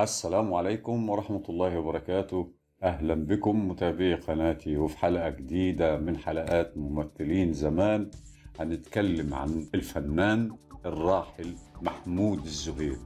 السلام عليكم ورحمة الله وبركاته. أهلا بكم متابعي قناتي، وفي حلقة جديدة من حلقات ممثلين زمان هنتكلم عن الفنان الراحل محمود الزهيري.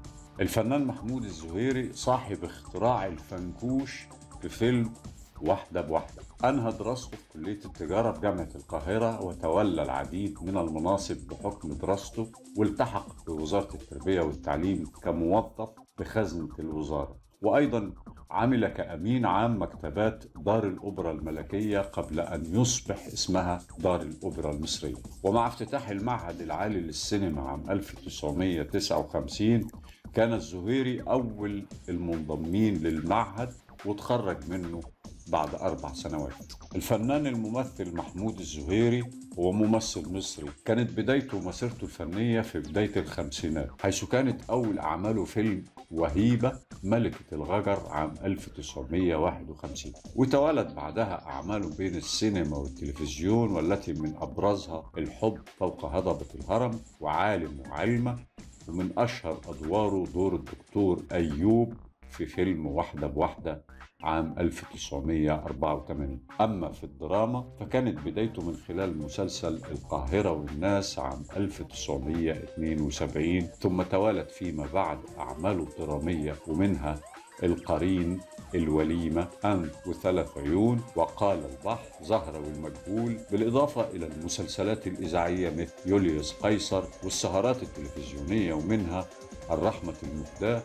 الفنان محمود الزهيري صاحب اختراع الفنكوش في فيلم واحدة بواحدة. أنهى دراسته في كلية التجارة بجامعة القاهرة، وتولى العديد من المناصب بحكم دراسته، والتحق بوزارة التربية والتعليم كموظف بخزنة الوزارة، وأيضا عمل كأمين عام مكتبات دار الأوبرا الملكية قبل أن يصبح اسمها دار الأوبرا المصرية. ومع افتتاح المعهد العالي للسينما عام 1959 كان الزهيري أول المنضمين للمعهد، وتخرج منه بعد 4 سنوات. الفنان الممثل محمود الزهيري هو ممثل مصري، كانت بدايته مسيرته الفنية في بداية الخمسينات، حيث كانت أول أعماله فيلم وهيبة ملكة الغجر عام 1951، وتوالت بعدها أعماله بين السينما والتلفزيون، والتي من أبرزها الحب فوق هضبة الهرم وعالم وعلمة، ومن أشهر أدواره دور الدكتور أيوب في فيلم واحدة بواحدة عام 1984. أما في الدراما فكانت بدايته من خلال مسلسل القاهرة والناس عام 1972، ثم توالت فيما بعد أعماله الدرامية، ومنها القرين، الوليمة، أنت وثلاث عيون، وقال البحر، زهرة والمجهول، بالإضافة إلى المسلسلات الإذاعية مثل يوليوس قيصر، والسهرات التلفزيونية، ومنها الرحمة المهداة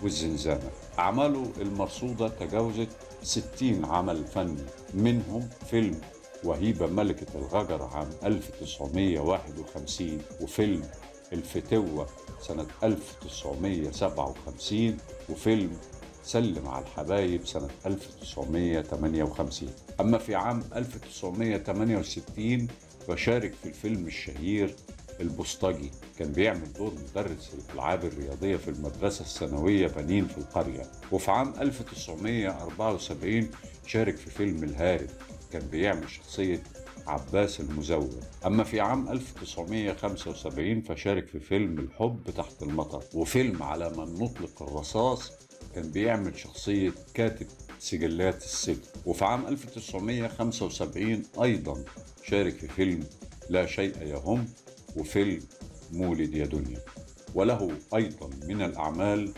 والزنزانة. أعماله المرصودة تجاوزت 60 عمل فني، منهم فيلم وهيبة ملكة الغجر عام 1951، وفيلم الفتوة سنة 1957، وفيلم سلم على الحبايب سنة 1958. أما في عام 1968 فشارك في الفيلم الشهير البوسطجي، كان بيعمل دور مدرس الألعاب الرياضية في المدرسة الثانوية بنين في القرية. وفي عام 1974 شارك في فيلم الهارب، كان بيعمل شخصية عباس المزور. أما في عام 1975 فشارك في فيلم الحب تحت المطر، وفيلم على من نطلق الرصاص كان بيعمل شخصية كاتب سجلات السجن. وفي عام 1975 أيضا شارك في فيلم لا شيء يهم، وفيلم مولد يا دنيا. وله أيضا من الأعمال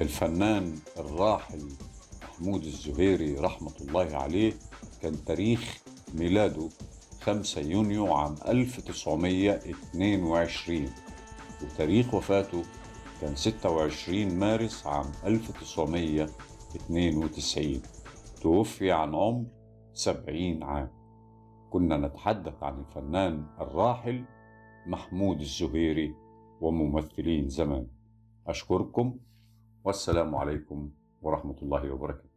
الفنان الراحل محمود الزهيري رحمة الله عليه. كان تاريخ ميلاده 5 يونيو عام 1922، وتاريخ وفاته كان 26 مارس عام 1992. توفي عن عمر 70 عام. كنا نتحدث عن الفنان الراحل محمود الزهيري وممثلين زمان. أشكركم، والسلام عليكم ورحمة الله وبركاته.